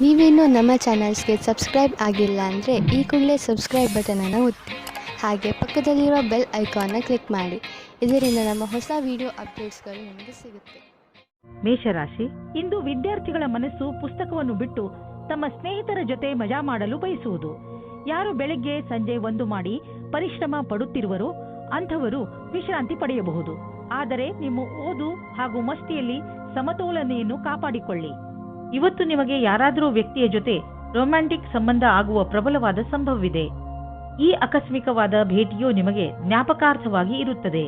ನೀವೇನೂ ನಮ್ಮ ಚಾನಲ್ಸ್ಗೆ ಸಬ್ಸ್ಕ್ರೈಬ್ ಆಗಿಲ್ಲ ಅಂದರೆ ಈ ಕೂಡಲೇ ಸಬ್ಸ್ಕ್ರೈಬ್ ಬಟನನ್ನು ಒತ್ತಿ, ಹಾಗೆ ಪಕ್ಕದಲ್ಲಿರುವ ಬೆಲ್ ಐಕಾನ್ನ ಕ್ಲಿಕ್ ಮಾಡಿ. ಇದರಿಂದ ನಮ್ಮ ಹೊಸ ವಿಡಿಯೋ ಅಪ್ಡೇಟ್ಸ್ಗಳು ನಿಮಗೆ ಸಿಗುತ್ತೆ. ಮೇಷರಾಶಿ, ಇಂದು ವಿದ್ಯಾರ್ಥಿಗಳ ಮನಸ್ಸು ಪುಸ್ತಕವನ್ನು ಬಿಟ್ಟು ತಮ್ಮ ಸ್ನೇಹಿತರ ಜೊತೆ ಮಜಾ ಮಾಡಲು ಬಯಸುವುದು. ಯಾರು ಬೆಳಗ್ಗೆ ಸಂಜೆ ಒಂದು ಮಾಡಿ ಪರಿಶ್ರಮ ಪಡುತ್ತಿರುವರೋ ಅಂಥವರು ವಿಶ್ರಾಂತಿ ಪಡೆಯಬಹುದು. ಆದರೆ ನಿಮ್ಮ ಓದು ಹಾಗೂ ಮಸ್ತಿಯಲ್ಲಿ ಸಮತೋಲನೆಯನ್ನು ಕಾಪಾಡಿಕೊಳ್ಳಿ. ಇವತ್ತು ನಿಮಗೆ ಯಾರಾದರೂ ವ್ಯಕ್ತಿಯ ಜೊತೆ ರೊಮ್ಯಾಂಟಿಕ್ ಸಂಬಂಧ ಆಗುವ ಪ್ರಬಲವಾದ ಸಂಭವವಿದೆ. ಈ ಆಕಸ್ಮಿಕವಾದ ಭೇಟಿಯು ನಿಮಗೆ ಜ್ಞಾಪಕಾರ್ಥವಾಗಿ ಇರುತ್ತದೆ.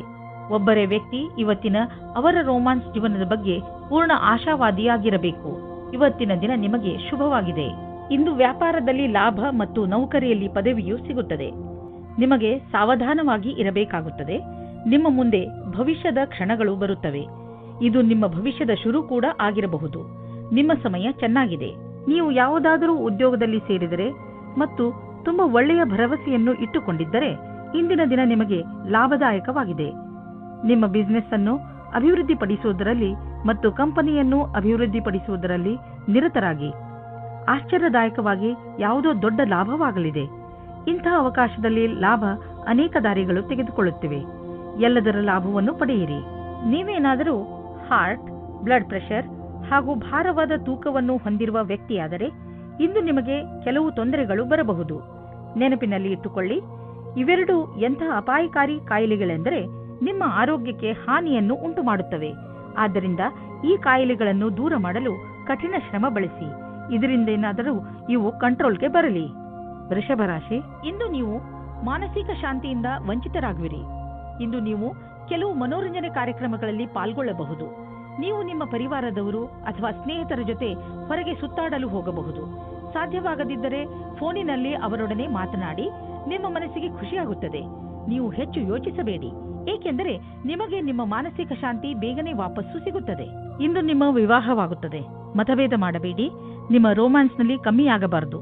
ಒಬ್ಬರೇ ವ್ಯಕ್ತಿ ಇವತ್ತಿನ ಅವರ ರೋಮಾನ್ಸ್ ಜೀವನದ ಬಗ್ಗೆ ಪೂರ್ಣ ಆಶಾವಾದಿಯಾಗಿರಬೇಕು. ಇವತ್ತಿನ ದಿನ ನಿಮಗೆ ಶುಭವಾಗಿದೆ. ಇಂದು ವ್ಯಾಪಾರದಲ್ಲಿ ಲಾಭ ಮತ್ತು ನೌಕರಿಯಲ್ಲಿ ಪದವಿಯು ಸಿಗುತ್ತದೆ. ನಿಮಗೆ ಸಾವಧಾನವಾಗಿ ಇರಬೇಕಾಗುತ್ತದೆ. ನಿಮ್ಮ ಮುಂದೆ ಭವಿಷ್ಯದ ಕ್ಷಣಗಳು ಬರುತ್ತವೆ. ಇದು ನಿಮ್ಮ ಭವಿಷ್ಯದ ಶುರು ಕೂಡ ಆಗಿರಬಹುದು. ನಿಮ್ಮ ಸಮಯ ಚೆನ್ನಾಗಿದೆ. ನೀವು ಯಾವುದಾದರೂ ಉದ್ಯೋಗದಲ್ಲಿ ಸೇರಿದರೆ ಮತ್ತು ತುಂಬಾ ಒಳ್ಳೆಯ ಭರವಸೆಯನ್ನು ಇಟ್ಟುಕೊಂಡಿದ್ದರೆ ಇಂದಿನ ದಿನ ನಿಮಗೆ ಲಾಭದಾಯಕವಾಗಿದೆ. ನಿಮ್ಮ ಬಿಸಿನೆಸ್ ಅನ್ನು ಅಭಿವೃದ್ಧಿಪಡಿಸುವುದರಲ್ಲಿ ಮತ್ತು ಕಂಪನಿಯನ್ನು ಅಭಿವೃದ್ಧಿಪಡಿಸುವುದರಲ್ಲಿ ನಿರತರಾಗಿ. ಆಶ್ಚರ್ಯದಾಯಕವಾಗಿ ಯಾವುದೋ ದೊಡ್ಡ ಲಾಭವಾಗಲಿದೆ. ಇಂತಹ ಅವಕಾಶದಲ್ಲಿ ಲಾಭ ಅನೇಕ ದಾರಿಗಳು ತೆಗೆದುಕೊಳ್ಳುತ್ತಿವೆ. ಎಲ್ಲದರ ಲಾಭವನ್ನು ಪಡೆಯಿರಿ. ನೀವೇನಾದರೂ ಹಾರ್ಟ್, ಬ್ಲಡ್ ಪ್ರೆಷರ್ ಹಾಗೂ ಭಾರವಾದ ತೂಕವನ್ನು ಹೊಂದಿರುವ ವ್ಯಕ್ತಿಯಾದರೆ ಇಂದು ನಿಮಗೆ ಕೆಲವು ತೊಂದರೆಗಳು ಬರಬಹುದು. ನೆನಪಿನಲ್ಲಿ ಇಟ್ಟುಕೊಳ್ಳಿ, ಇವೆರಡು ಎಂತಹ ಅಪಾಯಕಾರಿ ಕಾಯಿಲೆಗಳೆಂದರೆ ನಿಮ್ಮ ಆರೋಗ್ಯಕ್ಕೆ ಹಾನಿಯನ್ನು ಉಂಟು ಮಾಡುತ್ತವೆ. ಆದ್ದರಿಂದ ಈ ಕಾಯಿಲೆಗಳನ್ನು ದೂರ ಮಾಡಲು ಕಠಿಣ ಶ್ರಮ ಬಳಸಿ. ಇದರಿಂದ ಏನಾದರೂ ಇವು ಕಂಟ್ರೋಲ್ಗೆ ಬರಲಿ. ವೃಷಭ ರಾಶಿ, ಇಂದು ನೀವು ಮಾನಸಿಕ ಶಾಂತಿಯಿಂದ ವಂಚಿತರಾಗುವಿರಿ. ಇಂದು ನೀವು ಕೆಲವು ಮನೋರಂಜನೆ ಕಾರ್ಯಕ್ರಮಗಳಲ್ಲಿ ಪಾಲ್ಗೊಳ್ಳಬಹುದು. ನೀವು ನಿಮ್ಮ ಪರಿವಾರದವರು ಅಥವಾ ಸ್ನೇಹಿತರ ಜೊತೆ ಹೊರಗೆ ಸುತ್ತಾಡಲು ಹೋಗಬಹುದು. ಸಾಧ್ಯವಾಗದಿದ್ದರೆ ಫೋನಿನಲ್ಲಿ ಅವರೊಡನೆ ಮಾತನಾಡಿ. ನಿಮ್ಮ ಮನಸ್ಸಿಗೆ ಖುಷಿಯಾಗುತ್ತದೆ. ನೀವು ಹೆಚ್ಚು ಯೋಚಿಸಬೇಡಿ, ಏಕೆಂದರೆ ನಿಮಗೆ ನಿಮ್ಮ ಮಾನಸಿಕ ಶಾಂತಿ ಬೇಗನೆ ವಾಪಸ್ಸು ಸಿಗುತ್ತದೆ. ಇಂದು ನಿಮ್ಮ ವಿವಾಹವಾಗುತ್ತದೆ. ಮತಭೇದ ಮಾಡಬೇಡಿ. ನಿಮ್ಮ ರೋಮ್ಯಾನ್ಸ್ನಲ್ಲಿ ಕಮ್ಮಿಯಾಗಬಾರದು.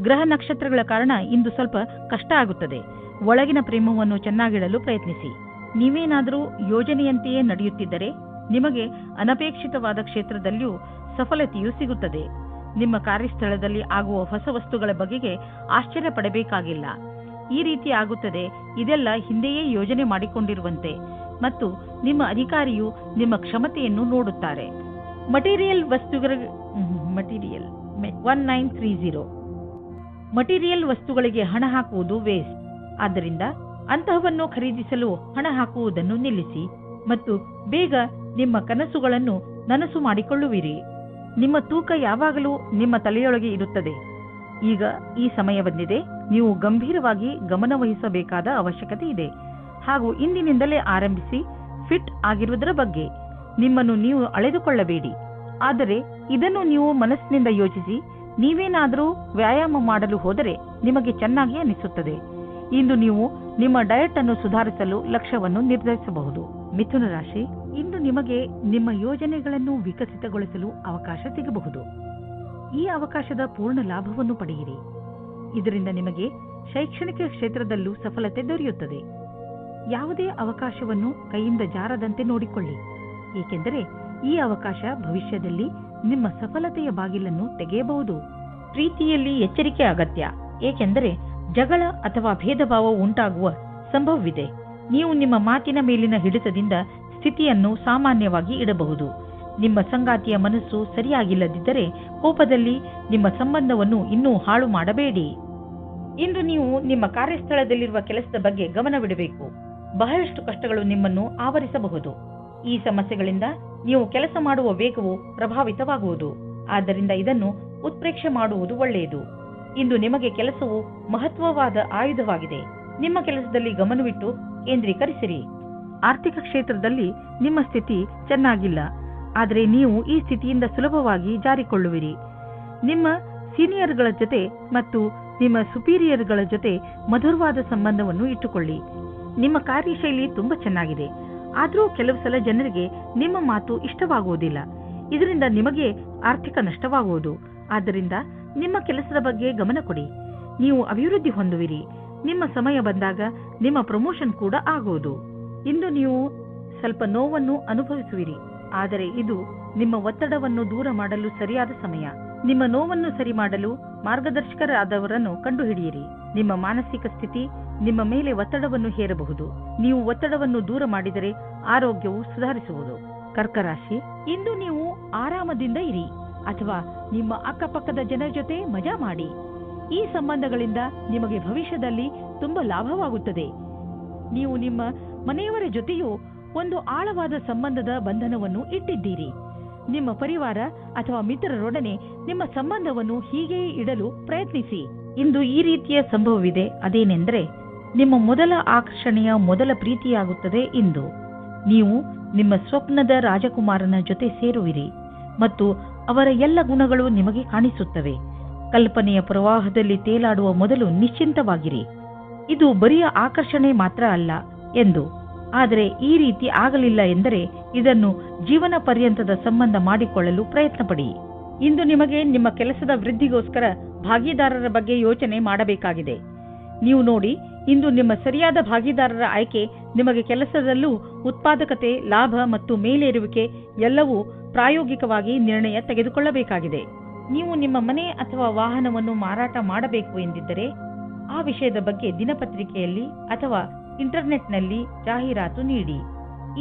ಗ್ರಹ ನಕ್ಷತ್ರಗಳ ಕಾರಣ ಇಂದು ಸ್ವಲ್ಪ ಕಷ್ಟ ಆಗುತ್ತದೆ. ಒಳಗಿನ ಪ್ರೇಮವನ್ನು ಚೆನ್ನಾಗಿಡಲು ಪ್ರಯತ್ನಿಸಿ. ನೀವೇನಾದರೂ ಯೋಜನೆಯಂತೆಯೇ ನಡೆಯುತ್ತಿದ್ದರೆ ನಿಮಗೆ ಅನಪೇಕ್ಷಿತವಾದ ಕ್ಷೇತ್ರದಲ್ಲಿಯೂ ಸಫಲತೆಯೂ ಸಿಗುತ್ತದೆ. ನಿಮ್ಮ ಕಾರ್ಯಸ್ಥಳದಲ್ಲಿ ಆಗುವ ಹೊಸ ವಸ್ತುಗಳ ಬಗೆಗೆ ಆಶ್ಚರ್ಯ ಪಡಬೇಕಾಗಿಲ್ಲ. ಈ ರೀತಿ ಆಗುತ್ತದೆ. ಇದೆಲ್ಲ ಹಿಂದೆಯೇ ಯೋಜನೆ ಮಾಡಿಕೊಂಡಿರುವಂತೆ ಮತ್ತು ನಿಮ್ಮ ಅಧಿಕಾರಿಯು ನಿಮ್ಮ ಕ್ಷಮತೆಯನ್ನು ನೋಡುತ್ತಾರೆ. ಮಟೀರಿಯಲ್ 1930 ಮಟೀರಿಯಲ್ ವಸ್ತುಗಳಿಗೆ ಹಣ ಹಾಕುವುದು ವೇಸ್ಟ್. ಆದ್ದರಿಂದ ಅಂತಹವನ್ನು ಖರೀದಿಸಲು ಹಣ ಹಾಕುವುದನ್ನು ನಿಲ್ಲಿಸಿ ಮತ್ತು ಬೇಗ ನಿಮ್ಮ ಕನಸುಗಳನ್ನು ನನಸು ಮಾಡಿಕೊಳ್ಳುವಿರಿ. ನಿಮ್ಮ ತೂಕ ಯಾವಾಗಲೂ ನಿಮ್ಮ ತಲೆಯೊಳಗೆ ಇರುತ್ತದೆ. ಈಗ ಈ ಸಮಯ ಬಂದಿದೆ. ನೀವು ಗಂಭೀರವಾಗಿ ಗಮನವಹಿಸಬೇಕಾದ ಅವಶ್ಯಕತೆ ಇದೆ. ಹಾಗೂ ಇಂದಿನಿಂದಲೇ ಆರಂಭಿಸಿ ಫಿಟ್ ಆಗಿರುವುದರ ಬಗ್ಗೆ ನಿಮ್ಮನ್ನು ನೀವು ಅಳೆದುಕೊಳ್ಳಬೇಡಿ. ಆದರೆ ಇದನ್ನು ನೀವು ಮನಸ್ಸಿನಿಂದ ಯೋಚಿಸಿ. ನೀವೇನಾದರೂ ವ್ಯಾಯಾಮ ಮಾಡಲು ಹೋದರೆ ನಿಮಗೆ ಚೆನ್ನಾಗಿ ಅನಿಸುತ್ತದೆ. ಇಂದು ನೀವು ನಿಮ್ಮ ಡಯಟ್ ಅನ್ನು ಸುಧಾರಿಸಲು ಲಕ್ಷ್ಯವನ್ನು ನಿರ್ಧರಿಸಬಹುದು. ಮಿಥುನ ರಾಶಿ, ಇಂದು ನಿಮಗೆ ನಿಮ್ಮ ಯೋಜನೆಗಳನ್ನು ವಿಕಸಿತಗೊಳಿಸಲು ಅವಕಾಶ ಸಿಗಬಹುದು. ಈ ಅವಕಾಶದ ಪೂರ್ಣ ಲಾಭವನ್ನು ಪಡೆಯಿರಿ. ಇದರಿಂದ ನಿಮಗೆ ಶೈಕ್ಷಣಿಕ ಕ್ಷೇತ್ರದಲ್ಲೂ ಸಫಲತೆ ದೊರೆಯುತ್ತದೆ. ಯಾವುದೇ ಅವಕಾಶವನ್ನು ಕೈಯಿಂದ ಜಾರದಂತೆ ನೋಡಿಕೊಳ್ಳಿ, ಏಕೆಂದರೆ ಈ ಅವಕಾಶ ಭವಿಷ್ಯದಲ್ಲಿ ನಿಮ್ಮ ಸಫಲತೆಯ ಬಾಗಿಲನ್ನು ತೆಗೆಯಬಹುದು. ಪ್ರೀತಿಯಲ್ಲಿ ಎಚ್ಚರಿಕೆ ಅಗತ್ಯ, ಏಕೆಂದರೆ ಜಗಳ ಅಥವಾ ಭೇದ ಭಾವ ಉಂಟಾಗುವ ಸಂಭವವಿದೆ. ನೀವು ನಿಮ್ಮ ಮಾತಿನ ಮೇಲಿನ ಹಿಡಿತದಿಂದ ಸ್ಥಿತಿಯನ್ನು ಸಾಮಾನ್ಯವಾಗಿ ಇಡಬಹುದು. ನಿಮ್ಮ ಸಂಗಾತಿಯ ಮನಸ್ಸು ಸರಿಯಾಗಿಲ್ಲದಿದ್ದರೆ ಕೋಪದಲ್ಲಿ ನಿಮ್ಮ ಸಂಬಂಧವನ್ನು ಇನ್ನೂ ಹಾಳು ಮಾಡಬೇಡಿ. ಇಂದು ನೀವು ನಿಮ್ಮ ಕಾರ್ಯಸ್ಥಳದಲ್ಲಿರುವ ಕೆಲಸದ ಬಗ್ಗೆ ಗಮನವಿಡಬೇಕು. ಬಹಳಷ್ಟು ಕಷ್ಟಗಳು ನಿಮ್ಮನ್ನು ಆವರಿಸಬಹುದು. ಈ ಸಮಸ್ಯೆಗಳಿಂದ ನೀವು ಕೆಲಸ ಮಾಡುವ ವೇಗವು ಪ್ರಭಾವಿತವಾಗುವುದು. ಆದ್ದರಿಂದ ಇದನ್ನು ಉತ್ಪ್ರೇಕ್ಷೆ ಮಾಡುವುದು ಒಳ್ಳೆಯದು. ಇಂದು ನಿಮಗೆ ಕೆಲಸವು ಮಹತ್ವವಾದ ಆಯುಧವಾಗಿದೆ. ನಿಮ್ಮ ಕೆಲಸದಲ್ಲಿ ಗಮನವಿಟ್ಟು ಕೇಂದ್ರೀಕರಿಸಿರಿ. ಆರ್ಥಿಕ ಕ್ಷೇತ್ರದಲ್ಲಿ ನಿಮ್ಮ ಸ್ಥಿತಿ ಚೆನ್ನಾಗಿಲ್ಲ, ಆದರೆ ನೀವು ಈ ಸ್ಥಿತಿಯಿಂದ ಸುಲಭವಾಗಿ ಜಾರಿಕೊಳ್ಳುವಿರಿ. ನಿಮ್ಮ ಸೀನಿಯರ್ಗಳ ಜೊತೆ ಮತ್ತು ನಿಮ್ಮ ಸುಪೀರಿಯರ್ಗಳ ಜೊತೆ ಮಧುರವಾದ ಸಂಬಂಧವನ್ನು ಇಟ್ಟುಕೊಳ್ಳಿ. ನಿಮ್ಮ ಕಾರ್ಯಶೈಲಿ ತುಂಬಾ ಚೆನ್ನಾಗಿದೆ, ಆದರೂ ಕೆಲವು ಸಲ ಜನರಿಗೆ ನಿಮ್ಮ ಮಾತು ಇಷ್ಟವಾಗುವುದಿಲ್ಲ. ಇದರಿಂದ ನಿಮಗೆ ಆರ್ಥಿಕ ನಷ್ಟವಾಗುವುದು. ಆದ್ದರಿಂದ ನಿಮ್ಮ ಕೆಲಸದ ಬಗ್ಗೆ ಗಮನ ಕೊಡಿ. ನೀವು ಅಭಿವೃದ್ಧಿ ಹೊಂದುವಿರಿ. ನಿಮ್ಮ ಸಮಯ ಬಂದಾಗ ನಿಮ್ಮ ಪ್ರಮೋಷನ್ ಕೂಡ ಆಗುವುದು. ಇಂದು ನೀವು ಸ್ವಲ್ಪ ನೋವನ್ನು ಅನುಭವಿಸುವಿರಿ, ಆದರೆ ಇದು ನಿಮ್ಮ ಒತ್ತಡವನ್ನು ದೂರ ಮಾಡಲು ಸರಿಯಾದ ಸಮಯ. ನಿಮ್ಮ ನೋವನ್ನು ಸರಿ ಮಾಡಲು ಮಾರ್ಗದರ್ಶಕರಾದವರನ್ನು ಕಂಡುಹಿಡಿಯಿರಿ. ನಿಮ್ಮ ಮಾನಸಿಕ ಸ್ಥಿತಿ ನಿಮ್ಮ ಮೇಲೆ ಒತ್ತಡವನ್ನು ಹೇರಬಹುದು. ನೀವು ಒತ್ತಡವನ್ನು ದೂರ ಮಾಡಿದರೆ ಆರೋಗ್ಯವು ಸುಧಾರಿಸುವುದು. ಕರ್ಕ ರಾಶಿ, ಇಂದು ನೀವು ಆರಾಮದಿಂದ ಇರಿ ಅಥವಾ ನಿಮ್ಮ ಅಕ್ಕಪಕ್ಕದ ಜನರ ಜೊತೆ ಮಜಾ ಮಾಡಿ. ಈ ಸಂಬಂಧಗಳಿಂದ ನಿಮಗೆ ಭವಿಷ್ಯದಲ್ಲಿ ತುಂಬಾ ಲಾಭವಾಗುತ್ತದೆ. ನೀವು ನಿಮ್ಮ ಮನೆಯವರ ಜೊತೆಯೂ ಒಂದು ಆಳವಾದ ಸಂಬಂಧದ ಬಂಧನವನ್ನು ಇಟ್ಟಿದ್ದೀರಿ. ನಿಮ್ಮ ಪರಿವಾರ ಅಥವಾ ಮಿತ್ರರೊಡನೆ ನಿಮ್ಮ ಸಂಬಂಧವನ್ನು ಹೀಗೆಯೇ ಇಡಲು ಪ್ರಯತ್ನಿಸಿ. ಇಂದು ಈ ರೀತಿಯ ಸಂಭವವಿದೆ. ಅದೇನೆಂದರೆ, ನಿಮ್ಮ ಮೊದಲ ಆಕರ್ಷಣೆಯ ಮೊದಲ ಪ್ರೀತಿಯಾಗುತ್ತದೆ. ಇಂದು ನೀವು ನಿಮ್ಮ ಸ್ವಪ್ನದ ರಾಜಕುಮಾರನ ಜೊತೆ ಸೇರುವಿರಿ ಮತ್ತು ಅವರ ಎಲ್ಲ ಗುಣಗಳು ನಿಮಗೆ ಕಾಣಿಸುತ್ತವೆ. ಕಲ್ಪನೆಯ ಪ್ರವಾಹದಲ್ಲಿ ತೇಲಾಡುವ ಮೊದಲು ನಿಶ್ಚಿಂತವಾಗಿರಿ. ಇದು ಬರಿಯ ಆಕರ್ಷಣೆ ಮಾತ್ರ ಅಲ್ಲ ಎಂದು. ಆದರೆ ಈ ರೀತಿ ಆಗಲಿಲ್ಲ ಎಂದರೆ ಇದನ್ನು ಜೀವನ ಪರ್ಯಂತದ ಸಂಬಂಧ ಮಾಡಿಕೊಳ್ಳಲು ಪ್ರಯತ್ನಪಡಿ. ಇಂದು ನಿಮಗೆ ನಿಮ್ಮ ಕೆಲಸದ ವೃದ್ಧಿಗೋಸ್ಕರ ಭಾಗಿದಾರರ ಬಗ್ಗೆ ಯೋಚನೆ ಮಾಡಬೇಕಾಗಿದೆ. ನೀವು ನೋಡಿ, ಇಂದು ನಿಮ್ಮ ಸರಿಯಾದ ಭಾಗಿದಾರರ ಆಯ್ಕೆ ನಿಮಗೆ ಕೆಲಸದಲ್ಲೂ ಉತ್ಪಾದಕತೆ, ಲಾಭ ಮತ್ತು ಮೇಲೇರುವಿಕೆ ಎಲ್ಲವೂ ಪ್ರಾಯೋಗಿಕವಾಗಿ ನಿರ್ಣಯ ತೆಗೆದುಕೊಳ್ಳಬೇಕಾಗಿದೆ. ನೀವು ನಿಮ್ಮ ಮನೆ ಅಥವಾ ವಾಹನವನ್ನು ಮಾರಾಟ ಮಾಡಬೇಕು ಎಂದಿದ್ದರೆ ಆ ವಿಷಯದ ಬಗ್ಗೆ ದಿನಪತ್ರಿಕೆಯಲ್ಲಿ ಅಥವಾ ಇಂಟರ್ನೆಟ್ನಲ್ಲಿ ಜಾಹೀರಾತು ನೀಡಿ.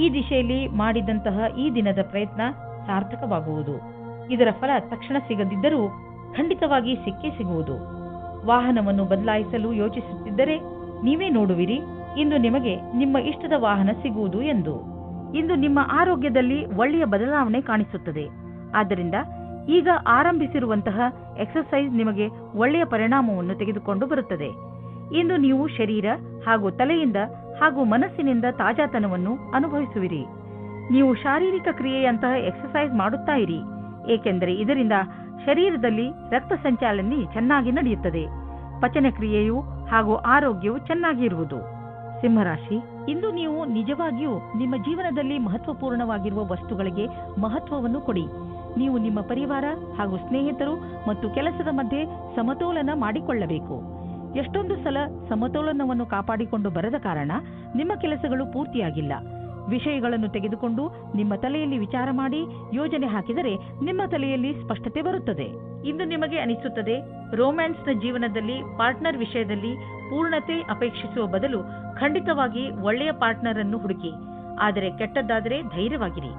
ಈ ದಿಶೆಯಲ್ಲಿ ಮಾಡಿದಂತಹ ಈ ದಿನದ ಪ್ರಯತ್ನ ಸಾರ್ಥಕವಾಗುವುದು. ಇದರ ಫಲ ತಕ್ಷಣ ಸಿಗದಿದ್ದರೂ ಖಂಡಿತವಾಗಿ ಸಿಕ್ಕೇ ಸಿಗುವುದು. ವಾಹನವನ್ನು ಬದಲಾಯಿಸಲು ಯೋಚಿಸುತ್ತಿದ್ದರೆ ನೀವೇ ನೋಡುವಿರಿ ಇಂದು ನಿಮಗೆ ನಿಮ್ಮ ಇಷ್ಟದ ವಾಹನ ಸಿಗುವುದು ಎಂದು. ಇಂದು ನಿಮ್ಮ ಆರೋಗ್ಯದಲ್ಲಿ ಒಳ್ಳೆಯ ಬದಲಾವಣೆ ಕಾಣಿಸುತ್ತದೆ. ಆದ್ದರಿಂದ ಈಗ ಆರಂಭಿಸಿರುವಂತಹ ಎಕ್ಸರ್ಸೈಸ್ ನಿಮಗೆ ಒಳ್ಳೆಯ ಪರಿಣಾಮವನ್ನು ತೆಗೆದುಕೊಂಡು ಬರುತ್ತದೆ. ಇಂದು ನೀವು ಶರೀರ ಹಾಗೂ ತಲೆಯಿಂದ ಹಾಗೂ ಮನಸ್ಸಿನಿಂದ ತಾಜಾತನವನ್ನು ಅನುಭವಿಸುವಿರಿ. ನೀವು ಶಾರೀರಿಕ ಕ್ರಿಯೆಯಂತಹ ಎಕ್ಸರ್ಸೈಸ್ ಮಾಡುತ್ತಾ ಇರಿ, ಏಕೆಂದರೆ ಇದರಿಂದ ಶರೀರದಲ್ಲಿ ರಕ್ತ ಸಂಚಾಲನೆ ಚೆನ್ನಾಗಿ ನಡೆಯುತ್ತದೆ. ಪಚನ ಕ್ರಿಯೆಯು ಹಾಗೂ ಆರೋಗ್ಯವು ಚೆನ್ನಾಗಿರುವುದು. ಸಿಂಹರಾಶಿ, ಇಂದು ನೀವು ನಿಜವಾಗಿಯೂ ನಿಮ್ಮ ಜೀವನದಲ್ಲಿ ಮಹತ್ವಪೂರ್ಣವಾಗಿರುವ ವಸ್ತುಗಳಿಗೆ ಮಹತ್ವವನ್ನು ಕೊಡಿ. ನೀವು ನಿಮ್ಮ ಪರಿವಾರ ಹಾಗೂ ಸ್ನೇಹಿತರು ಮತ್ತು ಕೆಲಸದ ಮಧ್ಯೆ ಸಮತೋಲನ ಮಾಡಿಕೊಳ್ಳಬೇಕು. ಎಷ್ಟೊಂದು ಸಲ ಸಮತೋಲನವನ್ನು ಕಾಪಾಡಿಕೊಂಡು ಬರದ ಕಾರಣ ನಿಮ್ಮ ಕೆಲಸಗಳು ಪೂರ್ತಿಯಾಗಿಲ್ಲ. ವಿಷಯಗಳನ್ನು ತೆಗೆದುಕೊಂಡು ನಿಮ್ಮ ತಲೆಯಲ್ಲಿ ವಿಚಾರ ಮಾಡಿ ಯೋಜನೆ ಹಾಕಿದರೆ ನಿಮ್ಮ ತಲೆಯಲ್ಲಿ ಸ್ಪಷ್ಟತೆ ಬರುತ್ತದೆ. ಇಂದು ನಿಮಗೆ ಅನಿಸುತ್ತದೆ, ರೋಮ್ಯಾನ್ಸ್ನ ಜೀವನದಲ್ಲಿ ಪಾರ್ಟ್ನರ್ ವಿಷಯದಲ್ಲಿ ಪೂರ್ಣತೆ ಅಪೇಕ್ಷಿಸುವ ಬದಲು ಖಂಡಿತವಾಗಿ ಒಳ್ಳೆಯ ಪಾರ್ಟ್ನರ್ ಅನ್ನು ಹುಡುಕಿ. ಆದರೆ ಕೆಟ್ಟದ್ದಾದರೆ ಧೈರ್ಯವಾಗಿರಿ.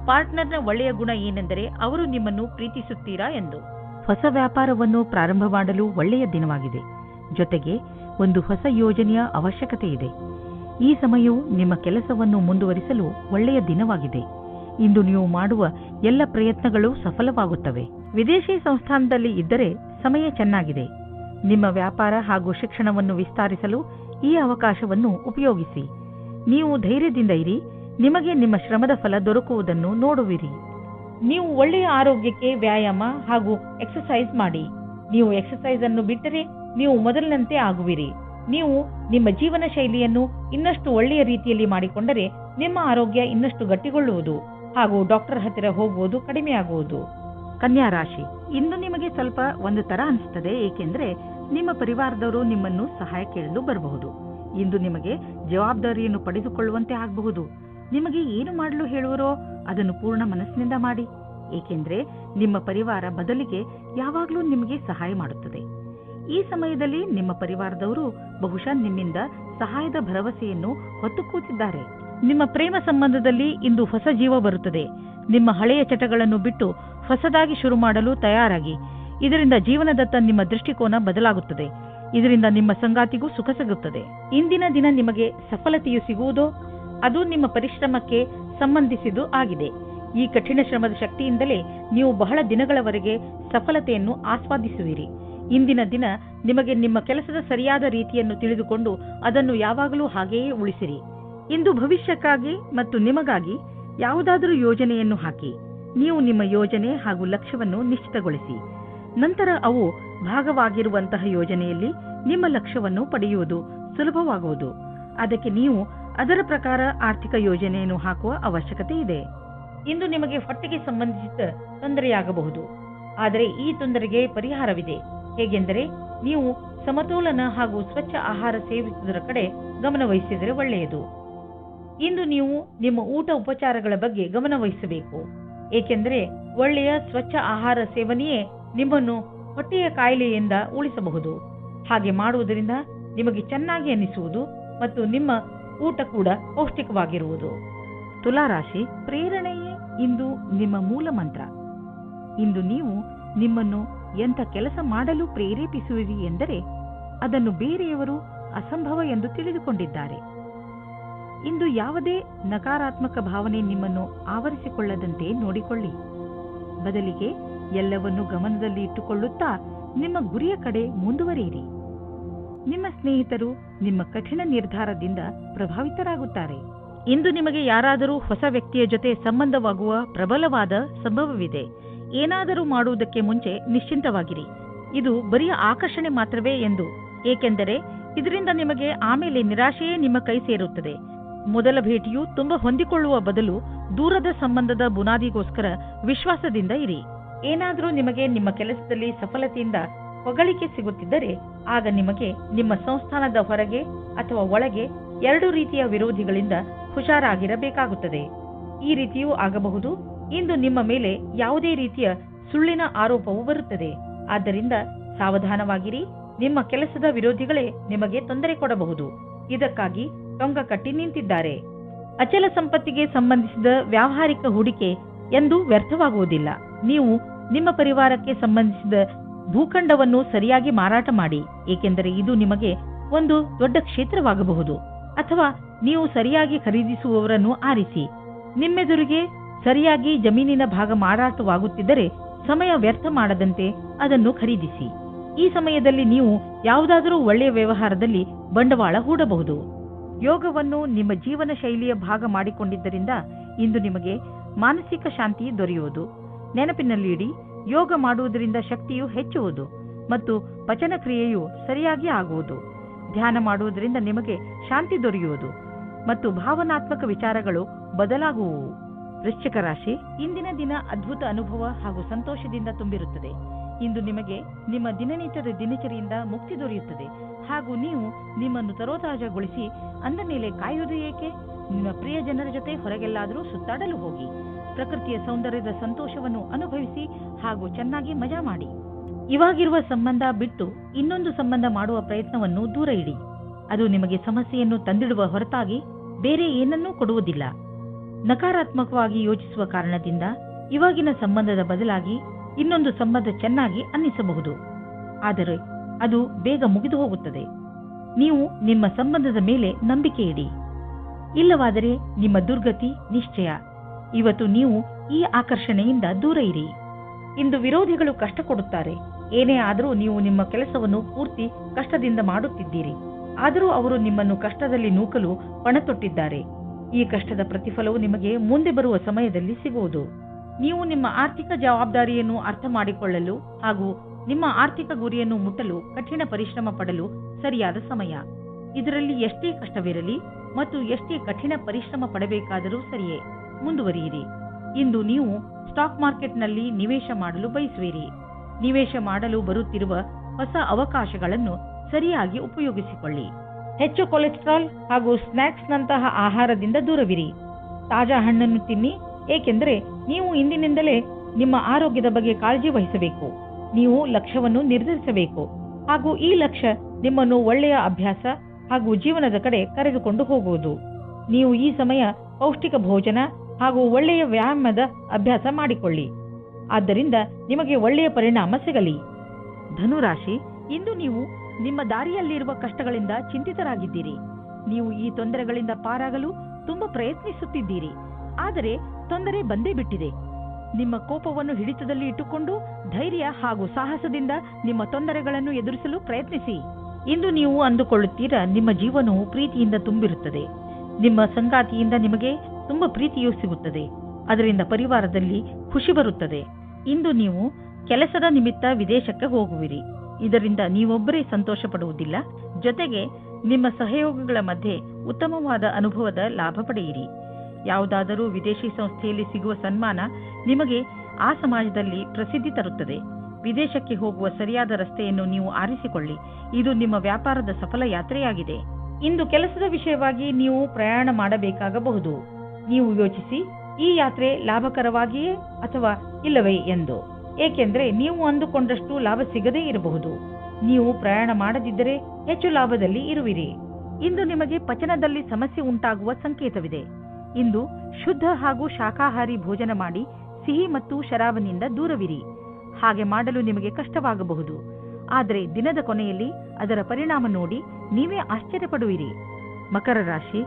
ಪಾರ್ಟ್ನರ್ನ ಒಳ್ಳೆಯ ಗುಣ ಏನೆಂದರೆ ಅವರು ನಿಮ್ಮನ್ನು ಪ್ರೀತಿಸುತ್ತೀರಾ ಎಂದು. ಹೊಸ ವ್ಯಾಪಾರವನ್ನು ಪ್ರಾರಂಭ ಮಾಡಲು ಒಳ್ಳೆಯ ದಿನವಾಗಿದೆ. ಜೊತೆಗೆ ಒಂದು ಹೊಸ ಯೋಜನೆಯ ಅವಶ್ಯಕತೆ ಇದೆ. ಈ ಸಮಯವು ನಿಮ್ಮ ಕೆಲಸವನ್ನು ಮುಂದುವರಿಸಲು ಒಳ್ಳೆಯ ದಿನವಾಗಿದೆ. ಇಂದು ನೀವು ಮಾಡುವ ಎಲ್ಲ ಪ್ರಯತ್ನಗಳು ಸಫಲವಾಗುತ್ತವೆ. ವಿದೇಶಿ ಸಂಸ್ಥಾನದಲ್ಲಿ ಇದ್ದರೆ ಸಮಯ ಚೆನ್ನಾಗಿದೆ. ನಿಮ್ಮ ವ್ಯಾಪಾರ ಹಾಗೂ ಶಿಕ್ಷಣವನ್ನು ವಿಸ್ತರಿಸಲು ಈ ಅವಕಾಶವನ್ನು ಉಪಯೋಗಿಸಿ. ನೀವು ಧೈರ್ಯದಿಂದ ಇರಿ. ನಿಮಗೆ ನಿಮ್ಮ ಶ್ರಮದ ಫಲ ದೊರಕುವುದನ್ನು ನೋಡುವಿರಿ. ನೀವು ಒಳ್ಳೆಯ ಆರೋಗ್ಯಕ್ಕೆ ವ್ಯಾಯಾಮ ಹಾಗೂ ಎಕ್ಸರ್ಸೈಸ್ ಮಾಡಿ. ನೀವು ಎಕ್ಸರ್ಸೈಸ್ ಅನ್ನು ಬಿಟ್ಟರೆ ನೀವು ಮೊದಲಿನಂತೆ ಆಗುವಿರಿ. ನೀವು ನಿಮ್ಮ ಜೀವನ ಶೈಲಿಯನ್ನು ಇನ್ನಷ್ಟು ಒಳ್ಳೆಯ ರೀತಿಯಲ್ಲಿ ಮಾಡಿಕೊಂಡರೆ ನಿಮ್ಮ ಆರೋಗ್ಯ ಇನ್ನಷ್ಟು ಗಟ್ಟಿಗೊಳ್ಳುವುದು ಹಾಗೂ ಡಾಕ್ಟರ್ ಹತ್ತಿರ ಹೋಗುವುದು ಕಡಿಮೆಯಾಗುವುದು. ಕನ್ಯಾ ರಾಶಿ, ಇಂದು ನಿಮಗೆ ಸ್ವಲ್ಪ ಒಂದು ತರ ಅನಿಸುತ್ತದೆ, ಏಕೆಂದರೆ ನಿಮ್ಮ ಪರಿವಾರದವರು ನಿಮ್ಮನ್ನು ಸಹಾಯ ಕೇಳಲು ಬರಬಹುದು. ಇಂದು ನಿಮಗೆ ಜವಾಬ್ದಾರಿಯನ್ನು ಪಡೆದುಕೊಳ್ಳುವಂತೆ ಆಗಬಹುದು. ನಿಮಗೆ ಏನು ಮಾಡಲು ಹೇಳುವರೋ ಅದನ್ನು ಪೂರ್ಣ ಮನಸ್ಸಿನಿಂದ ಮಾಡಿ, ಏಕೆಂದರೆ ನಿಮ್ಮ ಪರಿವಾರ ಬದಲಿಗೆ ಯಾವಾಗಲೂ ನಿಮಗೆ ಸಹಾಯ ಮಾಡುತ್ತದೆ. ಈ ಸಮಯದಲ್ಲಿ ನಿಮ್ಮ ಪರಿವಾರದವರು ಬಹುಶಃ ನಿಮ್ಮಿಂದ ಸಹಾಯದ ಭರವಸೆಯನ್ನು ಹೊತ್ತು ಕೂತಿದ್ದಾರೆ. ನಿಮ್ಮ ಪ್ರೇಮ ಸಂಬಂಧದಲ್ಲಿ ಇಂದು ಹೊಸ ಜೀವ ಬರುತ್ತದೆ. ನಿಮ್ಮ ಹಳೆಯ ಚಟಗಳನ್ನು ಬಿಟ್ಟು ಹೊಸದಾಗಿ ಶುರು ಮಾಡಲು ತಯಾರಾಗಿ. ಇದರಿಂದ ಜೀವನದತ್ತ ನಿಮ್ಮ ದೃಷ್ಟಿಕೋನ ಬದಲಾಗುತ್ತದೆ. ಇದರಿಂದ ನಿಮ್ಮ ಸಂಗಾತಿಗೂ ಸುಖ ಸಿಗುತ್ತದೆ. ಇಂದಿನ ದಿನ ನಿಮಗೆ ಸಫಲತೆಯು ಸಿಗುವುದೋ ಅದು ನಿಮ್ಮ ಪರಿಶ್ರಮಕ್ಕೆ ಸಂಬಂಧಿಸಿದ್ದು ಆಗಿದೆ. ಈ ಕಠಿಣ ಶ್ರಮದ ಶಕ್ತಿಯಿಂದಲೇ ನೀವು ಬಹಳ ದಿನಗಳವರೆಗೆ ಸಫಲತೆಯನ್ನು ಆಸ್ವಾದಿಸುವಿರಿ. ಇಂದಿನ ದಿನ ನಿಮಗೆ ನಿಮ್ಮ ಕೆಲಸದ ಸರಿಯಾದ ರೀತಿಯನ್ನು ತಿಳಿದುಕೊಂಡು ಅದನ್ನು ಯಾವಾಗಲೂ ಹಾಗೆಯೇ ಉಳಿಸಿರಿ. ಇಂದು ಭವಿಷ್ಯಕ್ಕಾಗಿ ಮತ್ತು ನಿಮಗಾಗಿ ಯಾವುದಾದರೂ ಯೋಜನೆಯನ್ನು ಹಾಕಿ. ನೀವು ನಿಮ್ಮ ಯೋಜನೆ ಹಾಗೂ ಲಕ್ಷ್ಯವನ್ನು ನಿಶ್ಚಿತಗೊಳಿಸಿ. ನಂತರ ಅವು ಭಾಗವಾಗಿರುವಂತಹ ಯೋಜನೆಯಲ್ಲಿ ನಿಮ್ಮ ಲಕ್ಷ್ಯವನ್ನು ಪಡೆಯುವುದು ಸುಲಭವಾಗುವುದು. ಅದಕ್ಕೆ ನೀವು ಅದರ ಪ್ರಕಾರ ಆರ್ಥಿಕ ಯೋಜನೆಯನ್ನು ಹಾಕುವ ಅವಶ್ಯಕತೆ ಇದೆ. ಇಂದು ನಿಮಗೆ ಹೊಟ್ಟೆಗೆ ಸಂಬಂಧಿಸಿದ ತೊಂದರೆಯಾಗಬಹುದು, ಆದರೆ ಈ ತೊಂದರೆಗೆ ಪರಿಹಾರವಿದೆ. ಹೇಗೆಂದರೆ ನೀವು ಸಮತೋಲನ ಹಾಗೂ ಸ್ವಚ್ಛ ಆಹಾರ ಸೇವಿಸುವುದರ ಕಡೆ ಗಮನವಹಿಸಿದರೆ ಒಳ್ಳೆಯದು. ಇಂದು ನೀವು ನಿಮ್ಮ ಊಟ ಉಪಚಾರಗಳ ಬಗ್ಗೆ ಗಮನವಹಿಸಬೇಕು, ಏಕೆಂದರೆ ಒಳ್ಳೆಯ ಸ್ವಚ್ಛ ಆಹಾರ ಸೇವನೆಯೇ ನಿಮ್ಮನ್ನು ಹೊಟ್ಟೆಯ ಕಾಯಿಲೆಯಿಂದ ಉಳಿಸಬಹುದು. ಹಾಗೆ ಮಾಡುವುದರಿಂದ ನಿಮಗೆ ಚೆನ್ನಾಗಿ ಅನಿಸುವುದು ಮತ್ತು ನಿಮ್ಮ ಊಟ ಕೂಡ ಪೌಷ್ಟಿಕವಾಗಿರುವುದು. ತುಲಾರಾಶಿ, ಪ್ರೇರಣೆಯೇ ಇಂದು ನಿಮ್ಮ ಮೂಲ ಮಂತ್ರ. ಇಂದು ನೀವು ನಿಮ್ಮನ್ನು ಎಂಥ ಕೆಲಸ ಮಾಡಲು ಪ್ರೇರೇಪಿಸುವಿರಿ ಎಂದರೆ ಅದನ್ನು ಬೇರೆಯವರು ಅಸಂಭವ ಎಂದು ತಿಳಿದುಕೊಂಡಿದ್ದಾರೆ. ಇಂದು ಯಾವುದೇ ನಕಾರಾತ್ಮಕ ಭಾವನೆ ನಿಮ್ಮನ್ನು ಆವರಿಸಿಕೊಳ್ಳದಂತೆ ನೋಡಿಕೊಳ್ಳಿ. ಬದಲಿಗೆ ಎಲ್ಲವನ್ನೂ ಗಮನದಲ್ಲಿ ಇಟ್ಟುಕೊಳ್ಳುತ್ತಾ ನಿಮ್ಮ ಗುರಿಯ ಕಡೆ ಮುಂದುವರಿಯಿರಿ. ನಿಮ್ಮ ಸ್ನೇಹಿತರು ನಿಮ್ಮ ಕಠಿಣ ನಿರ್ಧಾರದಿಂದ ಪ್ರಭಾವಿತರಾಗುತ್ತಾರೆ. ಇಂದು ನಿಮಗೆ ಯಾರಾದರೂ ಹೊಸ ವ್ಯಕ್ತಿಯ ಜೊತೆ ಸಂಬಂಧವಾಗುವ ಪ್ರಬಲವಾದ ಸಂಭವವಿದೆ. ಏನಾದರೂ ಮಾಡುವುದಕ್ಕೆ ಮುಂಚೆ ನಿಶ್ಚಿಂತವಾಗಿರಿ. ಇದು ಬರೀ ಆಕರ್ಷಣೆ ಮಾತ್ರವೇ ಎಂದು, ಏಕೆಂದರೆ ಇದರಿಂದ ನಿಮಗೆ ಆಮೇಲೆ ನಿರಾಶೆಯೇ ನಿಮ್ಮ ಕೈ ಸೇರುತ್ತದೆ. ಮೊದಲ ಭೇಟಿಯು ತುಂಬಾ ಹೊಂದಿಕೊಳ್ಳುವ ಬದಲು ದೂರದ ಸಂಬಂಧದ ಬುನಾದಿಗೋಸ್ಕರ ವಿಶ್ವಾಸದಿಂದ ಇರಿ. ಏನಾದರೂ ನಿಮಗೆ ನಿಮ್ಮ ಕೆಲಸದಲ್ಲಿ ಸಫಲತೆಯಿಂದ ಹೊಗಳಿಕೆ ಸಿಗುತ್ತಿದ್ದರೆ ಆಗ ನಿಮಗೆ ನಿಮ್ಮ ಸಂಸ್ಥಾನದ ಹೊರಗೆ ಅಥವಾ ಒಳಗೆ ಎರಡು ರೀತಿಯ ವಿರೋಧಿಗಳಿಂದ ಹುಷಾರಾಗಿರಬೇಕಾಗುತ್ತದೆ. ಈ ರೀತಿಯೂ ಆಗಬಹುದು. ಇಂದು ನಿಮ್ಮ ಮೇಲೆ ಯಾವುದೇ ರೀತಿಯ ಸುಳ್ಳಿನ ಆರೋಪವು ಬರುತ್ತದೆ. ಆದ್ದರಿಂದ ಸಾವಧಾನವಾಗಿರಿ. ನಿಮ್ಮ ಕೆಲಸದ ವಿರೋಧಿಗಳೇ ನಿಮಗೆ ತೊಂದರೆ ಕೊಡಬಹುದು. ಇದಕ್ಕಾಗಿ ಟೊಂಗ ಕಟ್ಟಿ ನಿಂತಿದ್ದಾರೆ. ಅಚಲ ಸಂಪತ್ತಿಗೆ ಸಂಬಂಧಿಸಿದ ವ್ಯಾವಹಾರಿಕ ಹೂಡಿಕೆ ಎಂದು ವ್ಯರ್ಥವಾಗುವುದಿಲ್ಲ. ನೀವು ನಿಮ್ಮ ಪರಿವಾರಕ್ಕೆ ಸಂಬಂಧಿಸಿದ ಭೂಖಂಡವನ್ನು ಸರಿಯಾಗಿ ಮಾರಾಟ ಮಾಡಿ, ಏಕೆಂದರೆ ಇದು ನಿಮಗೆ ಒಂದು ದೊಡ್ಡ ಕ್ಷೇತ್ರವಾಗಬಹುದು. ಅಥವಾ ನೀವು ಸರಿಯಾಗಿ ಖರೀದಿಸುವವರನ್ನು ಆರಿಸಿ. ನಿಮ್ಮೆದುರಿಗೆ ಸರಿಯಾಗಿ ಜಮೀನಿನ ಭಾಗ ಮಾರಾಟವಾಗುತ್ತಿದ್ದರೆ ಸಮಯ ವ್ಯರ್ಥ ಮಾಡದಂತೆ ಅದನ್ನು ಖರೀದಿಸಿ. ಈ ಸಮಯದಲ್ಲಿ ನೀವು ಯಾವುದಾದರೂ ಒಳ್ಳೆಯ ವ್ಯವಹಾರದಲ್ಲಿ ಬಂಡವಾಳ ಹೂಡಬಹುದು. ಯೋಗವನ್ನು ನಿಮ್ಮ ಜೀವನ ಶೈಲಿಯ ಭಾಗ ಮಾಡಿಕೊಂಡಿದ್ದರಿಂದ ಇಂದು ನಿಮಗೆ ಮಾನಸಿಕ ಶಾಂತಿ ದೊರೆಯುವುದು. ನೆನಪಿನಲ್ಲಿಡಿ, ಯೋಗ ಮಾಡುವುದರಿಂದ ಶಕ್ತಿಯು ಹೆಚ್ಚುವುದು ಮತ್ತು ಪಚನ ಕ್ರಿಯೆಯು ಸರಿಯಾಗಿ ಆಗುವುದು. ಧ್ಯಾನ ಮಾಡುವುದರಿಂದ ನಿಮಗೆ ಶಾಂತಿ ದೊರೆಯುವುದು ಮತ್ತು ಭಾವನಾತ್ಮಕ ವಿಚಾರಗಳು ಬದಲಾಗುವುವು. ವೃಶ್ಚಿಕ ರಾಶಿ, ಇಂದಿನ ದಿನ ಅದ್ಭುತ ಅನುಭವ ಹಾಗೂ ಸಂತೋಷದಿಂದ ತುಂಬಿರುತ್ತದೆ. ಇಂದು ನಿಮಗೆ ನಿಮ್ಮ ದಿನನಿತ್ಯದ ದಿನಚರಿಯಿಂದ ಮುಕ್ತಿ ದೊರೆಯುತ್ತದೆ ಹಾಗೂ ನೀವು ನಿಮ್ಮನ್ನು ತರೋತಾಜಾಗೊಳಿಸಿ ಅಂದ ಮೇಲೆ ಕಾಯುವುದು ಏಕೆ? ನಿಮ್ಮ ಪ್ರಿಯ ಜನರ ಜೊತೆ ಹೊರಗೆಲ್ಲಾದರೂ ಸುತ್ತಾಡಲು ಹೋಗಿ. ಪ್ರಕೃತಿಯ ಸೌಂದರ್ಯದ ಸಂತೋಷವನ್ನು ಅನುಭವಿಸಿ ಹಾಗೂ ಚೆನ್ನಾಗಿ ಮಜಾ ಮಾಡಿ. ಇವಾಗಿರುವ ಸಂಬಂಧ ಬಿಟ್ಟು ಇನ್ನೊಂದು ಸಂಬಂಧ ಮಾಡುವ ಪ್ರಯತ್ನವನ್ನು ದೂರ ಇಡಿ. ಅದು ನಿಮಗೆ ಸಮಸ್ಯೆಯನ್ನು ತಂದಿಡುವ ಹೊರತಾಗಿ ಬೇರೆ ಏನನ್ನೂ ಕೊಡುವುದಿಲ್ಲ. ನಕಾರಾತ್ಮಕವಾಗಿ ಯೋಚಿಸುವ ಕಾರಣದಿಂದ ಇವಾಗಿನ ಸಂಬಂಧದ ಬದಲಾಗಿ ಇನ್ನೊಂದು ಸಂಬಂಧ ಚೆನ್ನಾಗಿ ಅನ್ನಿಸಬಹುದು, ಆದರೆ ಅದು ಬೇಗ ಮುಗಿದು ಹೋಗುತ್ತದೆ. ನೀವು ನಿಮ್ಮ ಸಂಬಂಧದ ಮೇಲೆ ನಂಬಿಕೆ ಇಡಿ, ಇಲ್ಲವಾದರೆ ನಿಮ್ಮ ದುರ್ಗತಿ ನಿಶ್ಚಯ. ಇವತ್ತು ನೀವು ಈ ಆಕರ್ಷಣೆಯಿಂದ ದೂರ ಇರಿ. ಇಂದು ವಿರೋಧಿಗಳು ಕಷ್ಟ ಕೊಡುತ್ತಾರೆ. ಏನೇ ಆದರೂ ನೀವು ನಿಮ್ಮ ಕೆಲಸವನ್ನು ಪೂರ್ತಿ ಕಷ್ಟದಿಂದ ಮಾಡುತ್ತಿದ್ದೀರಿ. ಆದರೂ ಅವರು ನಿಮ್ಮನ್ನು ಕಷ್ಟದಲ್ಲಿ ನೂಕಲು ಪಣತೊಟ್ಟಿದ್ದಾರೆ. ಈ ಕಷ್ಟದ ಪ್ರತಿಫಲವು ನಿಮಗೆ ಮುಂದೆ ಬರುವ ಸಮಯದಲ್ಲಿ ಸಿಗುವುದು. ನೀವು ನಿಮ್ಮ ಆರ್ಥಿಕ ಜವಾಬ್ದಾರಿಯನ್ನು ಅರ್ಥ ಮಾಡಿಕೊಳ್ಳಲು ಹಾಗೂ ನಿಮ್ಮ ಆರ್ಥಿಕ ಗುರಿಯನ್ನು ಮುಟ್ಟಲು ಕಠಿಣ ಪರಿಶ್ರಮ ಪಡಲು ಸರಿಯಾದ ಸಮಯ. ಇದರಲ್ಲಿ ಎಷ್ಟೇ ಕಷ್ಟವಿರಲಿ ಮತ್ತು ಎಷ್ಟೇ ಕಠಿಣ ಪರಿಶ್ರಮ ಪಡಬೇಕಾದರೂ ಸರಿಯೇ, ಮುಂದುವರಿಯಿರಿ. ಇಂದು ನೀವು ಸ್ಟಾಕ್ ಮಾರ್ಕೆಟ್ನಲ್ಲಿ ನಿವೇಶ ಮಾಡಲು ಬಯಸುವಿರಿ. ನಿವೇಶ ಮಾಡಲು ಬರುತ್ತಿರುವ ಹೊಸ ಅವಕಾಶಗಳನ್ನು ಸರಿಯಾಗಿ ಉಪಯೋಗಿಸಿಕೊಳ್ಳಿ. ಹೆಚ್ಚು ಕೊಲೆಸ್ಟ್ರಾಲ್ ಹಾಗೂ ಸ್ನ್ಯಾಕ್ಸ್ನಂತಹ ಆಹಾರದಿಂದ ದೂರವಿರಿ. ತಾಜಾ ಹಣ್ಣನ್ನು ತಿನ್ನಿ, ಏಕೆಂದರೆ ನೀವು ಇಂದಿನಿಂದಲೇ ನಿಮ್ಮ ಆರೋಗ್ಯದ ಬಗ್ಗೆ ಕಾಳಜಿ ವಹಿಸಬೇಕು. ನೀವು ಲಕ್ಷ್ಯವನ್ನು ನಿರ್ಧರಿಸಬೇಕು ಹಾಗೂ ಈ ಲಕ್ಷ್ಯ ನಿಮ್ಮನ್ನು ಒಳ್ಳೆಯ ಅಭ್ಯಾಸ ಹಾಗೂ ಜೀವನದ ಕಡೆ ಕರೆದುಕೊಂಡು ಹೋಗುವುದು. ನೀವು ಈ ಸಮಯ ಪೌಷ್ಟಿಕ ಭೋಜನ ಹಾಗೂ ಒಳ್ಳೆಯ ವ್ಯಾಯಾಮದ ಅಭ್ಯಾಸ ಮಾಡಿಕೊಳ್ಳಿ. ಆದ್ದರಿಂದ ನಿಮಗೆ ಒಳ್ಳೆಯ ಪರಿಣಾಮ ಸಿಗಲಿ. ಧನುರಾಶಿ, ಇಂದು ನೀವು ನಿಮ್ಮ ದಾರಿಯಲ್ಲಿರುವ ಕಷ್ಟಗಳಿಂದ ಚಿಂತಿತರಾಗಿದ್ದೀರಿ. ನೀವು ಈ ತೊಂದರೆಗಳಿಂದ ಪಾರಾಗಲು ತುಂಬಾ ಪ್ರಯತ್ನಿಸುತ್ತಿದ್ದೀರಿ, ಆದರೆ ತೊಂದರೆ ಬಂದೇ ಬಿಟ್ಟಿದೆ. ನಿಮ್ಮ ಕೋಪವನ್ನು ಹಿಡಿತದಲ್ಲಿ ಇಟ್ಟುಕೊಂಡು ಧೈರ್ಯ ಹಾಗೂ ಸಾಹಸದಿಂದ ನಿಮ್ಮ ತೊಂದರೆಗಳನ್ನು ಎದುರಿಸಲು ಪ್ರಯತ್ನಿಸಿ. ಇಂದು ನೀವು ಅಂದುಕೊಳ್ಳುತ್ತೀರಾ ನಿಮ್ಮ ಜೀವನವು ಪ್ರೀತಿಯಿಂದ ತುಂಬಿರುತ್ತದೆ. ನಿಮ್ಮ ಸಂಗಾತಿಯಿಂದ ನಿಮಗೆ ತುಂಬಾ ಪ್ರೀತಿಯೂ ಸಿಗುತ್ತದೆ. ಅದರಿಂದ ಪರಿವಾರದಲ್ಲಿ ಖುಷಿ ಬರುತ್ತದೆ. ಇಂದು ನೀವು ಕೆಲಸದ ನಿಮಿತ್ತ ವಿದೇಶಕ್ಕೆ ಹೋಗುವಿರಿ. ಇದರಿಂದ ನೀವೊಬ್ಬರೇ ಸಂತೋಷ ಪಡುವುದಿಲ್ಲ, ಜೊತೆಗೆ ನಿಮ್ಮ ಸಹಯೋಗಿಗಳ ಮಧ್ಯೆ ಉತ್ತಮವಾದ ಅನುಭವದ ಲಾಭ ಪಡೆಯಿರಿ. ಯಾವುದಾದರೂ ವಿದೇಶಿ ಸಂಸ್ಥೆಯಲ್ಲಿ ಸಿಗುವ ಸನ್ಮಾನ ನಿಮಗೆ ಆ ಸಮಾಜದಲ್ಲಿ ಪ್ರಸಿದ್ಧಿ ತರುತ್ತದೆ. ವಿದೇಶಕ್ಕೆ ಹೋಗುವ ಸರಿಯಾದ ರಸ್ತೆಯನ್ನು ನೀವು ಆರಿಸಿಕೊಳ್ಳಿ. ಇದು ನಿಮ್ಮ ವ್ಯಾಪಾರದ ಸಫಲ ಯಾತ್ರೆಯಾಗಿದೆ. ಇಂದು ಕೆಲಸದ ವಿಷಯವಾಗಿ ನೀವು ಪ್ರಯಾಣ ಮಾಡಬೇಕಾಗಬಹುದು. ನೀವು ಯೋಚಿಸಿ, ಈ ಯಾತ್ರೆ ಲಾಭಕರವಾಗಿಯೇ ಅಥವಾ ಇಲ್ಲವೇ ಎಂದು. ಏಕೆಂದರೆ ನೀವು ಅಂದುಕೊಂಡಷ್ಟು ಲಾಭ ಸಿಗದೇ ಇರಬಹುದು. ನೀವು ಪ್ರಯಾಣ ಮಾಡದಿದ್ದರೆ ಹೆಚ್ಚು ಲಾಭದಲ್ಲಿ ಇರುವಿರಿ. ಇಂದು ನಿಮಗೆ ಪಚನದಲ್ಲಿ ಸಮಸ್ಯೆ ಉಂಟಾಗುವ ಸಂಕೇತವಿದೆ. ಇಂದು ಶುದ್ಧ ಹಾಗೂ ಶಾಕಾಹಾರಿ ಭೋಜನ ಮಾಡಿ ಸಿಹಿ ಮತ್ತು ಶರಾಬನಿಂದ ದೂರವಿರಿ. ಹಾಗೆ ಮಾಡಲು ನಿಮಗೆ ಕಷ್ಟವಾಗಬಹುದು, ಆದರೆ ದಿನದ ಕೊನೆಯಲ್ಲಿ ಅದರ ಪರಿಣಾಮ ನೋಡಿ ನೀವೇ ಆಶ್ಚರ್ಯಪಡುವಿರಿ. ಮಕರ ರಾಶಿ,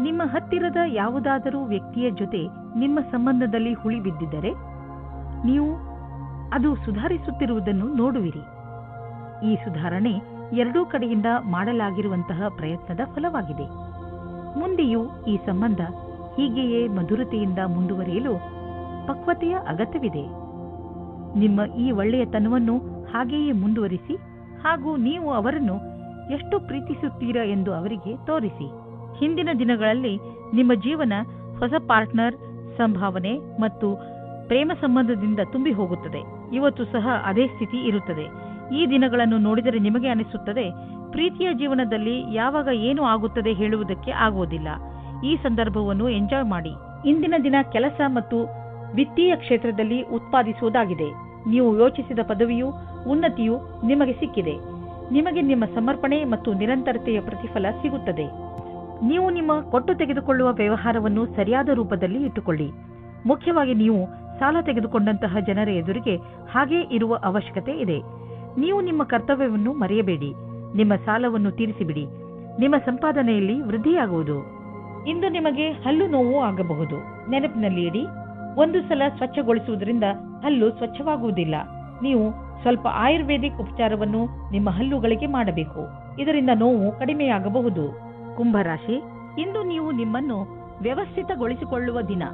ನಿಮ್ಮ ಹತ್ತಿರದ ಯಾವುದಾದರೂ ವ್ಯಕ್ತಿಯ ಜೊತೆ ನಿಮ್ಮ ಸಂಬಂಧದಲ್ಲಿ ಹುಳಿ ಬಿದ್ದಿದ್ದರೆ ನೀವು ಅದು ಸುಧಾರಿಸುತ್ತಿರುವುದನ್ನು ನೋಡುವಿರಿ. ಈ ಸುಧಾರಣೆ ಎರಡೂ ಕಡೆಯಿಂದ ಮಾಡಲಾಗಿರುವಂತಹ ಪ್ರಯತ್ನದ ಫಲವಾಗಿದೆ. ಮುಂದೆಯೂ ಈ ಸಂಬಂಧ ಹೀಗೆಯೇ ಮಧುರತೆಯಿಂದ ಮುಂದುವರಿಯಲು ಪಕ್ವತೆಯ ಅಗತ್ಯವಿದೆ. ನಿಮ್ಮ ಈ ಒಳ್ಳೆಯತನವನ್ನು ಹಾಗೆಯೇ ಮುಂದುವರಿಸಿ ಹಾಗೂ ನೀವು ಅವರನ್ನು ಎಷ್ಟು ಪ್ರೀತಿಸುತ್ತೀರಾ ಎಂದು ಅವರಿಗೆ ತೋರಿಸಿ. ಹಿಂದಿನ ದಿನಗಳಲ್ಲಿ ನಿಮ್ಮ ಜೀವನ ಹೊಸ ಪಾರ್ಟ್ನರ್, ಸಂಭಾವನೆ ಮತ್ತು ಪ್ರೇಮ ಸಂಬಂಧದಿಂದ ತುಂಬಿ ಹೋಗುತ್ತದೆ. ಇವತ್ತು ಸಹ ಅದೇ ಸ್ಥಿತಿ ಇರುತ್ತದೆ. ಈ ದಿನಗಳನ್ನು ನೋಡಿದರೆ ನಿಮಗೆ ಅನಿಸುತ್ತದೆ, ಪ್ರೀತಿಯ ಜೀವನದಲ್ಲಿ ಯಾವಾಗ ಏನು ಆಗುತ್ತದೆ ಹೇಳುವುದಕ್ಕೆ ಆಗುವುದಿಲ್ಲ. ಈ ಸಂದರ್ಭವನ್ನು ಎಂಜಾಯ್ ಮಾಡಿ. ಇಂದಿನ ದಿನ ಕೆಲಸ ಮತ್ತು ವಿತ್ತೀಯ ಕ್ಷೇತ್ರದಲ್ಲಿ ಉತ್ಪಾದಿಸುವುದಾಗಿದೆ. ನೀವು ಯೋಚಿಸಿದ ಪದವಿಯು ಉನ್ನತಿಯು ನಿಮಗೆ ಸಿಕ್ಕಿದೆ. ನಿಮಗೆ ನಿಮ್ಮ ಸಮರ್ಪಣೆ ಮತ್ತು ನಿರಂತರತೆಯ ಪ್ರತಿಫಲ ಸಿಗುತ್ತದೆ. ನೀವು ನಿಮ್ಮ ಕೊಟ್ಟು ತೆಗೆದುಕೊಳ್ಳುವ ವ್ಯವಹಾರವನ್ನು ಸರಿಯಾದ ರೂಪದಲ್ಲಿ ಇಟ್ಟುಕೊಳ್ಳಿ. ಮುಖ್ಯವಾಗಿ ನೀವು ಸಾಲ ತೆಗೆದುಕೊಂಡಂತಹ ಜನರ ಎದುರಿಗೆ ಹಾಗೇ ಇರುವ ಅವಶ್ಯಕತೆ ಇದೆ. ನೀವು ನಿಮ್ಮ ಕರ್ತವ್ಯವನ್ನು ಮರೆಯಬೇಡಿ. ನಿಮ್ಮ ಸಾಲವನ್ನು ತೀರಿಸಿಬಿಡಿ. ನಿಮ್ಮ ಸಂಪಾದನೆಯಲ್ಲಿ ವೃದ್ಧಿಯಾಗುವುದು. ಇಂದು ನಿಮಗೆ ಹಲ್ಲು ನೋವು ಆಗಬಹುದು. ನೆನಪಿನಲ್ಲಿ ಇಡಿ, ಒಂದು ಸಲ ಸ್ವಚ್ಛಗೊಳಿಸುವುದರಿಂದ ಹಲ್ಲು ಸ್ವಚ್ಛವಾಗುವುದಿಲ್ಲ. ನೀವು ಸ್ವಲ್ಪ ಆಯುರ್ವೇದಿಕ್ ಉಪಚಾರವನ್ನು ನಿಮ್ಮ ಹಲ್ಲುಗಳಿಗೆ ಮಾಡಬೇಕು. ಇದರಿಂದ ನೋವು ಕಡಿಮೆಯಾಗಬಹುದು. ಕುಂಭರಾಶಿ, ಇಂದು ನೀವು ನಿಮ್ಮನ್ನು ವ್ಯವಸ್ಥಿತಗೊಳಿಸಿಕೊಳ್ಳುವ ದಿನ.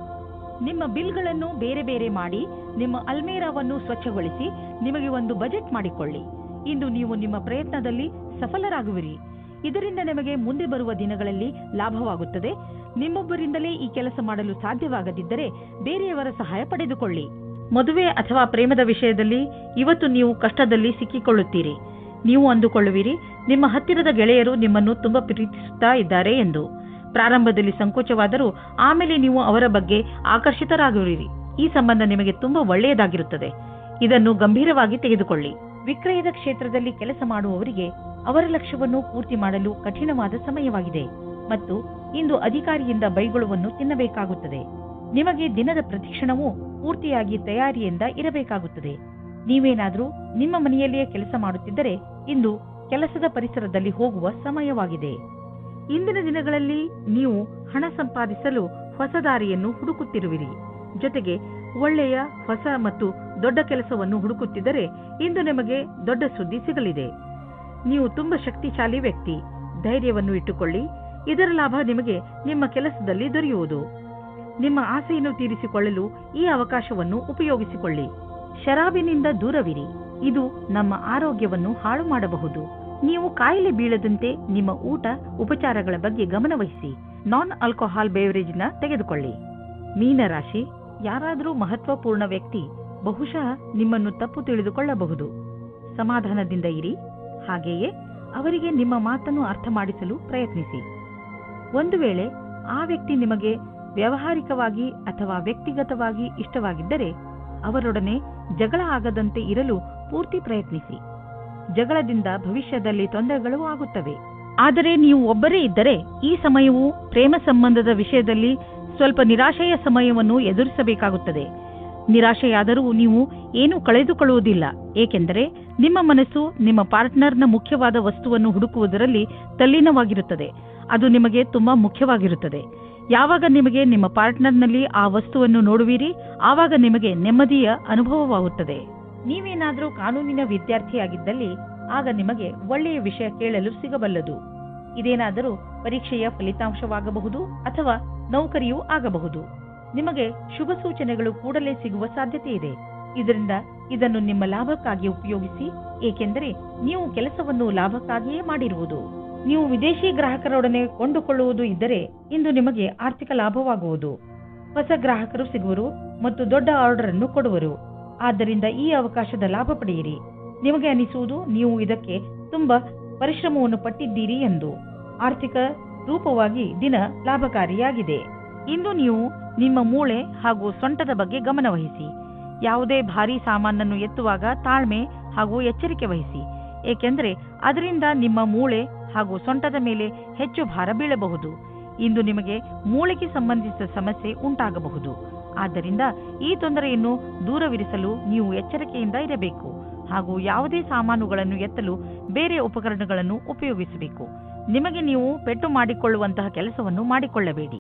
ನಿಮ್ಮ ಬಿಲ್ಗಳನ್ನು ಬೇರೆ ಬೇರೆ ಮಾಡಿ ನಿಮ್ಮ ಅಲ್ಮೇರಾವನ್ನು ಸ್ವಚ್ಛಗೊಳಿಸಿ ನಿಮಗೆ ಒಂದು ಬಜೆಟ್ ಮಾಡಿಕೊಳ್ಳಿ. ಇಂದು ನೀವು ನಿಮ್ಮ ಪ್ರಯತ್ನದಲ್ಲಿ ಸಫಲರಾಗುವಿರಿ. ಇದರಿಂದ ನಿಮಗೆ ಮುಂದೆ ಬರುವ ದಿನಗಳಲ್ಲಿ ಲಾಭವಾಗುತ್ತದೆ. ನಿಮ್ಮೊಬ್ಬರಿಂದಲೇ ಈ ಕೆಲಸ ಮಾಡಲು ಸಾಧ್ಯವಾಗದಿದ್ದರೆ ಬೇರೆಯವರ ಸಹಾಯ ಪಡೆದುಕೊಳ್ಳಿ. ಮದುವೆ ಅಥವಾ ಪ್ರೇಮದ ವಿಷಯದಲ್ಲಿ ಇವತ್ತು ನೀವು ಕಷ್ಟದಲ್ಲಿ ಸಿಕ್ಕಿಕೊಳ್ಳುತ್ತೀರಿ. ನೀವು ಅಂದುಕೊಳ್ಳುವಿರಿ, ನಿಮ್ಮ ಹತ್ತಿರದ ಗೆಳೆಯರು ನಿಮ್ಮನ್ನು ತುಂಬಾ ಪ್ರೀತಿಸುತ್ತಾ ಇದ್ದಾರೆ ಎಂದು. ಪ್ರಾರಂಭದಲ್ಲಿ ಸಂಕೋಚವಾದರೂ ಆಮೇಲೆ ನೀವು ಅವರ ಬಗ್ಗೆ ಆಕರ್ಷಿತರಾಗುವಿರಿ. ಈ ಸಂಬಂಧ ನಿಮಗೆ ತುಂಬಾ ಒಳ್ಳೆಯದಾಗಿರುತ್ತದೆ. ಇದನ್ನು ಗಂಭೀರವಾಗಿ ತೆಗೆದುಕೊಳ್ಳಿ. ವಿಕ್ರಯದ ಕ್ಷೇತ್ರದಲ್ಲಿ ಕೆಲಸ ಮಾಡುವವರಿಗೆ ಅವರ ಲಕ್ಷ್ಯವನ್ನು ಪೂರ್ತಿ ಮಾಡಲು ಕಠಿಣವಾದ ಸಮಯವಾಗಿದೆ ಮತ್ತು ಇಂದು ಅಧಿಕಾರಿಯಿಂದ ಬೈಗುಳವನ್ನು ತಿನ್ನಬೇಕಾಗುತ್ತದೆ. ನಿಮಗೆ ದಿನದ ಪ್ರತಿಕ್ಷಣವೂ ಪೂರ್ತಿಯಾಗಿ ತಯಾರಿಯಿಂದ ಇರಬೇಕಾಗುತ್ತದೆ. ನೀವೇನಾದರೂ ನಿಮ್ಮ ಮನೆಯಲ್ಲಿಯೇ ಕೆಲಸ ಮಾಡುತ್ತಿದ್ದರೆ ಇಂದು ಕೆಲಸದ ಪರಿಸರದಲ್ಲಿ ಹೋಗುವ ಸಮಯವಾಗಿದೆ. ಇಂದಿನ ದಿನಗಳಲ್ಲಿ ನೀವು ಹಣ ಸಂಪಾದಿಸಲು ಹೊಸ ದಾರಿಯನ್ನು ಹುಡುಕುತ್ತಿರುವಿರಿ. ಜೊತೆಗೆ ಒಳ್ಳೆಯ ಹೊಸ ಮತ್ತು ದೊಡ್ಡ ಕೆಲಸವನ್ನು ಹುಡುಕುತ್ತಿದ್ದರೆ ಇಂದು ನಿಮಗೆ ದೊಡ್ಡ ಸುದ್ದಿ ಸಿಗಲಿದೆ. ನೀವು ತುಂಬಾ ಶಕ್ತಿಶಾಲಿ ವ್ಯಕ್ತಿ. ಧೈರ್ಯವನ್ನು ಇಟ್ಟುಕೊಳ್ಳಿ. ಇದರ ಲಾಭ ನಿಮಗೆ ನಿಮ್ಮ ಕೆಲಸದಲ್ಲಿ ದೊರೆಯುವುದು. ನಿಮ್ಮ ಆಸೆಯನ್ನು ತೀರಿಸಿಕೊಳ್ಳಲು ಈ ಅವಕಾಶವನ್ನು ಉಪಯೋಗಿಸಿಕೊಳ್ಳಿ. ಶರಾಬಿನಿಂದ ದೂರವಿರಿ. ಇದು ನಮ್ಮ ಆರೋಗ್ಯವನ್ನು ಹಾಳು ಮಾಡಬಹುದು. ನೀವು ಕಾಯಿಲೆ ಬೀಳದಂತೆ ನಿಮ್ಮ ಊಟ ಉಪಚಾರಗಳ ಬಗ್ಗೆ ಗಮನವಹಿಸಿ. ನಾನ್ ಆಲ್ಕೋಹಾಲ್ ಬೇವರೇಜ್ನ ತೆಗೆದುಕೊಳ್ಳಿ. ಮೀನರಾಶಿ, ಯಾರಾದರೂ ಮಹತ್ವಪೂರ್ಣ ವ್ಯಕ್ತಿ ಬಹುಶಃ ನಿಮ್ಮನ್ನು ತಪ್ಪು ತಿಳಿದುಕೊಳ್ಳಬಹುದು. ಸಮಾಧಾನದಿಂದ ಇರಿ. ಹಾಗೆಯೇ ಅವರಿಗೆ ನಿಮ್ಮ ಮಾತನ್ನು ಅರ್ಥ ಮಾಡಿಸಲು ಪ್ರಯತ್ನಿಸಿ. ಒಂದು ವೇಳೆ ಆ ವ್ಯಕ್ತಿ ನಿಮಗೆ ವ್ಯಾವಹಾರಿಕವಾಗಿ ಅಥವಾ ವ್ಯಕ್ತಿಗತವಾಗಿ ಇಷ್ಟವಾಗಿದ್ದರೆ ಅವರೊಡನೆ ಜಗಳ ಆಗದಂತೆ ಇರಲು ಪೂರ್ತಿ ಪ್ರಯತ್ನಿಸಿ. ಜಗಳದಿಂದ ಭವಿಷ್ಯದಲ್ಲಿ ತೊಂದರೆಗಳು ಆಗುತ್ತವೆ. ಆದರೆ ನೀವು ಒಬ್ಬರೇ ಇದ್ದರೆ ಈ ಸಮಯವು ಪ್ರೇಮ ಸಂಬಂಧದ ವಿಷಯದಲ್ಲಿ ಸ್ವಲ್ಪ ನಿರಾಶೆಯ ಸಮಯವನ್ನು ಎದುರಿಸಬೇಕಾಗುತ್ತದೆ. ನಿರಾಶೆಯಾದರೂ ನೀವು ಏನೂ ಕಳೆದುಕೊಳ್ಳುವುದಿಲ್ಲ. ಏಕೆಂದರೆ ನಿಮ್ಮ ಮನಸ್ಸು ನಿಮ್ಮ ಪಾರ್ಟ್ನರ್ನ ಮುಖ್ಯವಾದ ವಸ್ತುವನ್ನು ಹುಡುಕುವುದರಲ್ಲಿ ತಲ್ಲೀನವಾಗಿರುತ್ತದೆ. ಅದು ನಿಮಗೆ ತುಂಬಾ ಮುಖ್ಯವಾಗಿರುತ್ತದೆ. ಯಾವಾಗ ನಿಮಗೆ ನಿಮ್ಮ ಪಾರ್ಟ್ನರ್ನಲ್ಲಿ ಆ ವಸ್ತುವನ್ನು ನೋಡುವಿರಿ ಆವಾಗ ನಿಮಗೆ ನೆಮ್ಮದಿಯ ಅನುಭವವಾಗುತ್ತದೆ. ನೀವೇನಾದರೂ ಕಾನೂನಿನ ವಿದ್ಯಾರ್ಥಿಯಾಗಿದ್ದಲ್ಲಿ ಆಗ ನಿಮಗೆ ಒಳ್ಳೆಯ ವಿಷಯ ಕೇಳಲು ಸಿಗಬಲ್ಲದು. ಇದೇನಾದರೂ ಪರೀಕ್ಷೆಯ ಫಲಿತಾಂಶವಾಗಬಹುದು ಅಥವಾ ನೌಕರಿಯೂ ಆಗಬಹುದು. ನಿಮಗೆ ಶುಭ ಸೂಚನೆಗಳು ಕೂಡಲೇ ಸಿಗುವ ಸಾಧ್ಯತೆ ಇದೆ. ಇದರಿಂದ ಇದನ್ನು ನಿಮ್ಮ ಲಾಭಕ್ಕಾಗಿ ಉಪಯೋಗಿಸಿ. ಏಕೆಂದರೆ ನೀವು ಕೆಲಸವನ್ನು ಲಾಭಕ್ಕಾಗಿಯೇ ಮಾಡಿರುವುದು. ನೀವು ವಿದೇಶಿ ಗ್ರಾಹಕರೊಡನೆ ಕೊಂಡುಕೊಳ್ಳುವುದು ಇದ್ದರೆ ಇಂದು ನಿಮಗೆ ಆರ್ಥಿಕ ಲಾಭವಾಗುವುದು. ಹೊಸ ಗ್ರಾಹಕರು ಸಿಗುವರು ಮತ್ತು ದೊಡ್ಡ ಆರ್ಡರ್ ಅನ್ನು ಕೊಡುವರು. ಆದ್ದರಿಂದ ಈ ಅವಕಾಶದ ಲಾಭ ಪಡೆಯಿರಿ. ನಿಮಗೆ ಅನಿಸುವುದು ನೀವು ಇದಕ್ಕೆ ತುಂಬಾ ಪರಿಶ್ರಮವನ್ನು ಪಟ್ಟಿದ್ದೀರಿ ಎಂದು. ಆರ್ಥಿಕ ರೂಪವಾಗಿ ದಿನ ಲಾಭಕಾರಿಯಾಗಿದೆ. ಇಂದು ನೀವು ನಿಮ್ಮ ಮೂಳೆ ಹಾಗೂ ಸೊಂಟದ ಬಗ್ಗೆ ಗಮನವಹಿಸಿ. ಯಾವುದೇ ಭಾರೀ ಸಾಮಾನನ್ನು ಎತ್ತುವಾಗ ತಾಳ್ಮೆ ಹಾಗೂ ಎಚ್ಚರಿಕೆ ವಹಿಸಿ, ಏಕೆಂದರೆ ಅದರಿಂದ ನಿಮ್ಮ ಮೂಳೆ ಹಾಗೂ ಸೊಂಟದ ಮೇಲೆ ಹೆಚ್ಚು ಭಾರ ಬೀಳಬಹುದು. ಇಂದು ನಿಮಗೆ ಮೂಳೆಗೆ ಸಂಬಂಧಿಸಿದ ಸಮಸ್ಯೆ ಉಂಟಾಗಬಹುದು. ಆದ್ದರಿಂದ ಈ ತೊಂದರೆಯನ್ನು ದೂರವಿರಿಸಲು ನೀವು ಎಚ್ಚರಿಕೆಯಿಂದ ಇರಬೇಕು ಹಾಗೂ ಯಾವುದೇ ಸಾಮಾನುಗಳನ್ನು ಎತ್ತಲು ಬೇರೆ ಉಪಕರಣಗಳನ್ನು ಉಪಯೋಗಿಸಬೇಕು. ನಿಮಗೆ ನೀವು ಪೆಟ್ಟು ಮಾಡಿಕೊಳ್ಳುವಂತಹ ಕೆಲಸವನ್ನು ಮಾಡಿಕೊಳ್ಳಬೇಡಿ.